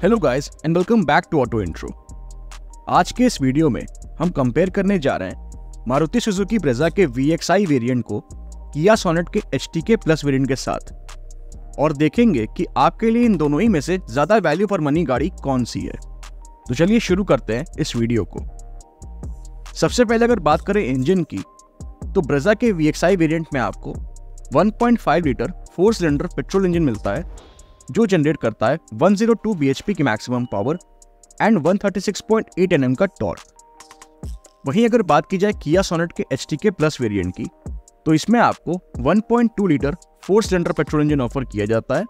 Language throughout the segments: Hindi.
Hello guys and welcome back to auto intro. आज के इस वीडियो में हम कंपेयर करने जा रहे हैं मारुति सुजुकी ब्रेजा के VXI वेरिएंट को किया सोनेट के HTK प्लस वेरिएंट के साथ और देखेंगे कि आपके लिए इन दोनों ही में से ज्यादा वैल्यू फॉर मनी गाड़ी कौन सी है। तो चलिए शुरू करते हैं इस वीडियो को। सबसे पहले अगर बात करें इंजन की, तो ब्रेजा के VXI वेरिएंट में आपको 1.5 लीटर 4 सिलेंडर पेट्रोल इंजन मिलता है जो जनरेट करता है 102 bhp की मैक्सिमम पावर एंड 136.8 Nm का टॉर्क। वहीं अगर बात की जाए किया सोनेट के HTK प्लस वेरिएंट की, तो इसमें आपको 1.2 litre 4 cylinder petrol engine offer किया जाता है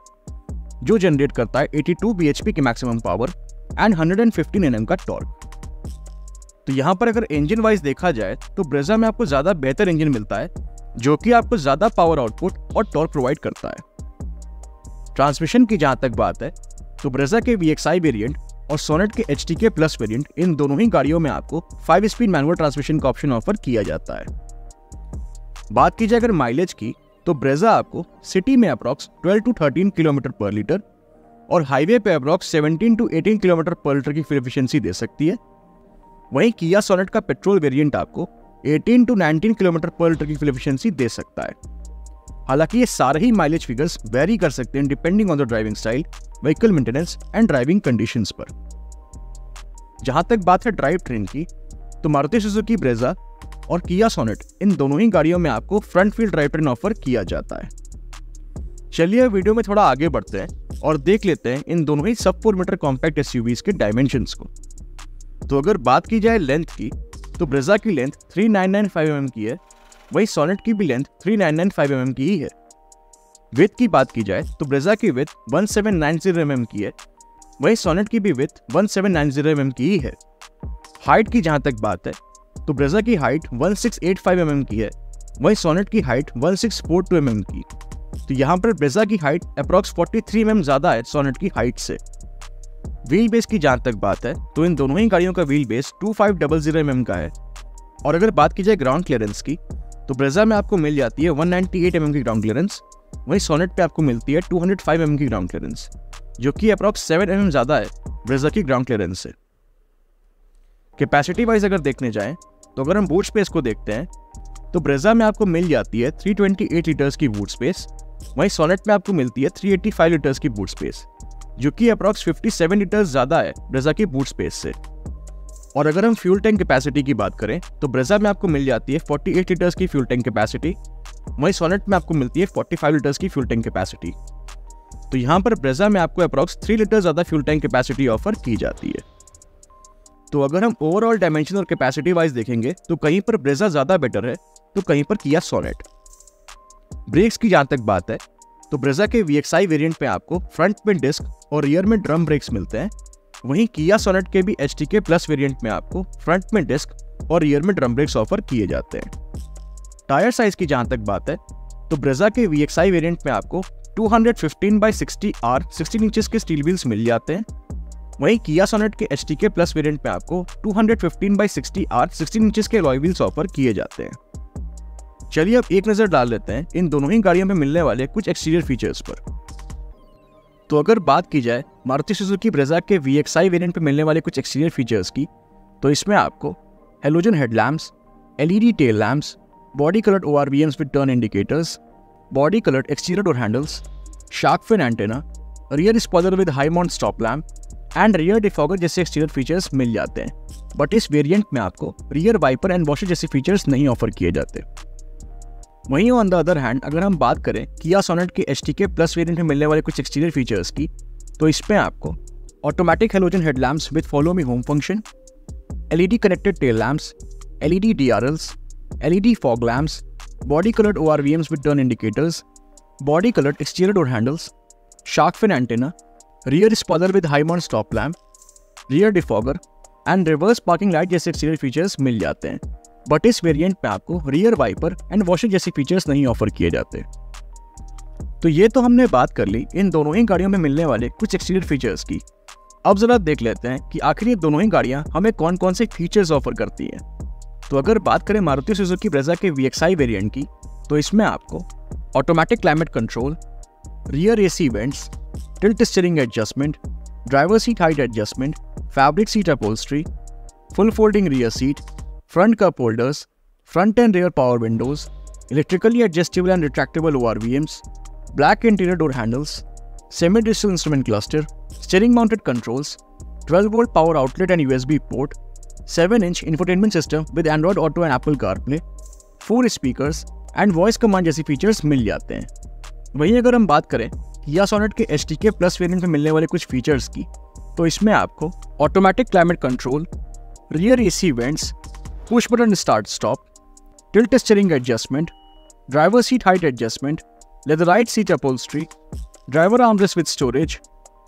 जो जनरेट करता है 82 bhp की मैक्सिमम पावर एंड 115 Nm का टॉर्क। तो यहाँ पर अगर इंजन वाइज देखा जाए तो ब्रेजा में आपको ज्यादा बेहतर इंजन मिलता है जो कि आपको ज्यादा पावर आउटपुट और टॉर्क प्रोवाइड करता है। ट्रांसमिशन की जहां तक बात है तो ब्रेजा के VXI वेरिएंट और सोनेट के HTK प्लस वेरिएंट, इन दोनों ही गाड़ियों में आपको 5 स्पीड मैनुअल ट्रांसमिशन का ऑप्शन ऑफर किया जाता है। बात की जाए अगर माइलेज की, तो ब्रेजा आपको सिटी में अप्रॉक्स 12 to 13 किलोमीटर पर लीटर और हाईवे पे अप्रॉक्स 17 to 18 किलोमीटर पर लीटर की फ्यूल एफिशिएंसी दे सकती है। वहीं किया सोनेट का पेट्रोल वेरिएंट आपको 18 to 19 किलोमीटर पर लीटर की फ्यूल एफिशिएंसी दे सकता है। हालांकि ये सारे ही माइलेज फिगर्स वेरी कर सकते हैं depending on the driving style, vehicle maintenance and driving conditions पर। जहां तक बात है ड्राइव ट्रेन की, तो मारुति सुजुकी ब्रेजा और किया सोनेट, इन दोनों ही गाड़ियों में आपको front wheel drive train offer किया जाता है। चलिए वीडियो में थोड़ा आगे बढ़ते हैं और देख लेते हैं इन दोनों ही सब 4 मीटर कॉम्पैक्ट एसयूवीज के डायमेंशंस को। तो अगर बात की जाए लेंथ की, तो ब्रेजा की लेंथ 3995 mm की है, वही सोनेट की भी लेंथ 3995 mm की ही है। विड्थ की बात की जाए तो ब्रेजा की विड्थ 1790 mm की है, वही सोनेट की भी विड्थ 1790 mm की ही है। हाइट की जहां तक बात है तो ब्रेजा की हाइट 1685 mm की है, वही सोनेट की हाइट 1642 mm की। तो यहाँ पर ब्रेजा की हाइट अप्रॉक्स 43 mm ज्यादा है सोनेट की हाइट से। व्हील बेस की जहां तक बात है तो इन दोनों ही गाड़ियों का व्हील बेस 2500 mm का है। और अगर बात की जाए ग्राउंड क्लियरेंस की, तो ब्रेजा में आपको मिल जाती है 198 mm की ग्राउंड क्लियरेंस, वहीं सोनेट पे आपको मिलती है 205 mm की ग्राउंड क्लियरेंस, जो कि अप्रॉक्स 7 mm ज्यादा है ब्रेजा की ग्राउंड क्लियरेंस से। कैपेसिटी वाइज अगर देखने जाएं तो अगर हम बूट स्पेस को देखते हैं तो ब्रेजा में आपको मिल जाती है 328 लीटर्स की बूट स्पेस, वहीं सोनेट में आपको मिलती है 385 लीटर्स की बूट स्पेस, जो कि अप्रॉक्स 57 लीटर्स ज्यादा है ब्रेजा की बूट स्पेस से। और अगर हम फ्यूल टैंक कैपेसिटी की बात करें तो ब्रेजा में आपको मिल जाती है 48 लीटर्स की फ्यूल टैंक कैपेसिटी, वहीं सोनेट में आपको मिलती है 45 लीटर्स की फ्यूल टैंक कैपेसिटी। तो यहाँ पर ब्रेजा में आपको अप्रॉक्स 3 लीटर ज्यादा फ्यूल टैंक कैपेसिटी ऑफर की जाती है। तो अगर हम ओवरऑल डायमेंशन और कैपेसिटी वाइज देखेंगे तो कहीं पर ब्रेजा ज्यादा बेटर है तो कहीं पर किया सोनेट। ब्रेक्स की जहां तक बात है तो ब्रेजा के VXI वेरिएंट पे आपको फ्रंट में डिस्क और रियर में ड्रम ब्रेक्स मिलते हैं, वहीं किया सोनेट के भी HTK प्लस वेरिएंट में आपको फ्रंट में डिस्क और रियर में ड्रम ब्रेक्स ऑफर किए जाते हैं। टायर साइज की जहां तक बात है तो ब्रेजा के VXI वेरिएंट में आपको 215/60 R 16 इंचेस के स्टील व्हील्स मिल जाते हैं, वहीं किया सोनेट के HTK प्लस वेरिएंट में आपको 215/60 R 16 इंचेस के अलॉय व्हील्स ऑफर किए जाते हैं। चलिए अब एक नजर डाल लेते हैं इन दोनों ही गाड़ियों में मिलने वाले कुछ एक्सटीरियर फीचर्स पर। तो अगर बात की जाए मारुति सुजुकी ब्रेजा के VXI वेरिएंट पे मिलने वाले कुछ एक्सटीरियर फीचर्स की, तो इसमें आपको halogen headlamps, LED tail lamps, body coloured ORVMs with turn indicators, body coloured exterior door handles, shark fin antenna, rear spoiler with high mount stop lamp and rear defogger जैसे एक्सटीरियर फीचर्स मिल जाते हैं। बट इस वेरिएंट में आपको रियर वाइपर एंड वॉशर जैसे फीचर्स नहीं ऑफर किए जाते। वहीं ऑन द अदर हैंड अगर हम बात करें किया सोनेट के HTK प्लस वेरिएंट में मिलने वाले कुछ एक्सटीरियर फीचर्स की, तो इसमें आपको automatic halogen headlamps with follow me home function, LED connected tail lamps, LED DRLs, LED fog lamps, body coloured ORVMs with turn indicators, body coloured exterior door handles, shark fin antenna, rear spoiler with high mount stop lamp, rear defogger and reverse parking light जैसे एक्सटीरियर फीचर्स मिल जाते हैं। बट इस वेरिएंट में आपको रियर वाइपर एंड वॉशर जैसे फीचर्स नहीं ऑफर किए जाते। तो ये तो हमने बात कर ली इन दोनों ही गाड़ियों में मिलने वाले कुछ एक्सटीरियर फीचर्स की। अब जरा देख लेते हैं कि आखिर ये दोनों ही गाड़ियां हमें कौन कौन से फीचर्स ऑफर करती हैं। तो अगर बात करें मारुति सुजुकी ब्रेजा के VXI वेरिएंट की, तो इसमें आपको automatic climate control, rear AC vents, tilt steering adjustment, driver seat height adjustment, fabric seat upholstery, full folding rear seat, front cup holders, front end rear power windows, electrically adjustable and retractable ORVMs, black interior door handles, semi-digital instrument cluster, steering mounted controls, 12-volt power outlet and USB port, 7-inch infotainment system with Android Auto and Apple CarPlay, 4 speakers and voice command जैसी फीचर्स मिल जाते हैं। वहीं अगर हम बात करें Kia Sonet के HTK प्लस वेरिएंट में मिलने वाले कुछ फीचर्स की, तो इसमें आपको automatic climate control, rear AC vents, push button start stop, tilt steering adjustment, driver seat height adjustment, leatherite seat upholstery, driver armrest with storage,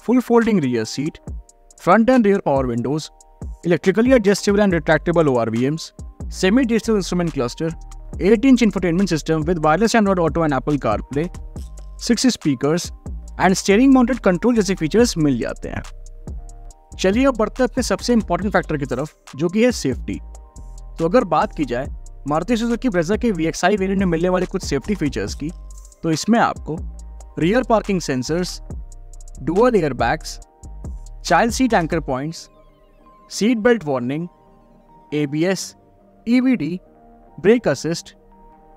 full folding rear seat, front and rear power windows, electrically adjustable and retractable ORVMs, semi-digital instrument cluster, 8-inch infotainment system with wireless Android Auto and Apple CarPlay, 6 speakers and steering mounted control जैसे फीचर्स मिल जाते हैं। चलिए अब बढ़ते हैं अपने सबसे इंपॉर्टेंट फैक्टर की तरफ, जो कि है सेफ्टी। तो अगर बात की जाए मारुति सुजुकी ब्रेजा के VXI वेरिएंट में मिलने वाले कुछ सेफ्टी फीचर्स की, तो इसमें आपको rear parking sensors, dual air bags, child seat anchor points, seat belt warning, ABS, EBD, brake assist,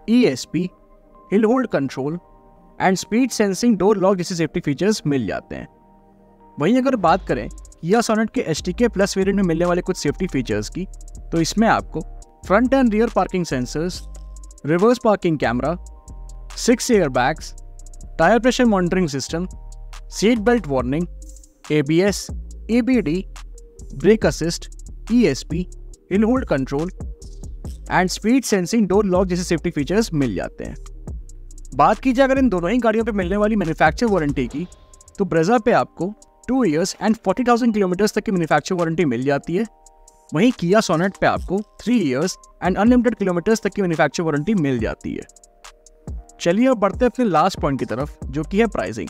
ESP, hill hold control and speed sensing door lock जैसे सेफ्टी फीचर्स मिल जाते हैं। वहीं अगर बात करें Kia Sonet के HTK प्लस वेरिएंट में मिलने वाले कुछ सेफ्टी फीचर्स की, तो इसमें आपको front end rear parking sensors, reverse parking camera, 6 air bags, tyre pressure monitoring system, seat belt warning, ABS, EBD, brake assist, ESP, hill hold control and speed sensing door lock जैसे सेफ्टी फीचर्स मिल जाते हैं। बात की जाए अगर इन दोनों ही गाड़ियों पे मिलने वाली मैन्युफैक्चर वारंटी की, तो ब्रेजा पे आपको 2 years एंड 40,000 किलोमीटर्स तक की मैन्युफैक्चर वारंटी मिल जाती है। वहीं Kia Sonet पे आपको 3 years एंड अनलिमिटेड किलोमीटर्स तक की मैन्युफैक्चर वारंटी मिल जाती है। चलिए अब बढ़ते हैं अपने लास्ट पॉइंट की तरफ, जो कि है प्राइसिंग।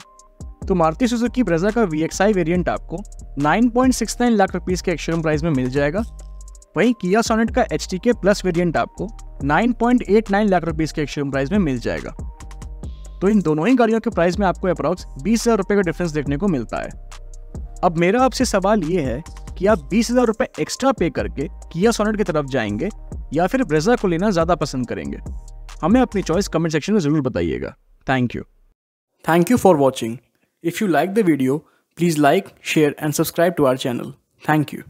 तो मारुति सुजुकी ब्रेजा का VXI वेरिएंट आपको 9.69 लाख रुपीस के एक्स-शोरूम प्राइस में मिल जाएगा। वहीं Kia Sonet का HTK प्लस वेरिएंट आपको 9.89 लाख रुपीस के एक्स-शोरूम प्राइस में मिल जाएगा। तो इन दोनों ही गाड़ियों के प्राइस में आपको अप्रॉक्स 20,000 रुपये का डिफरेंस देखने को मिलता है। अब मेरा आपसे सवाल ये है कि आप 20,000 रुपये एक्स्ट्रा पे करके Kia Sonet की तरफ जाएंगे या फिर ब्रेजा को लेना ज़्यादा पसंद करेंगे? हमें अपनी चॉइस कमेंट सेक्शन में ज़रूर बताइएगा। Thank you for watching. If you like the video, please like, share and subscribe to our channel. Thank you.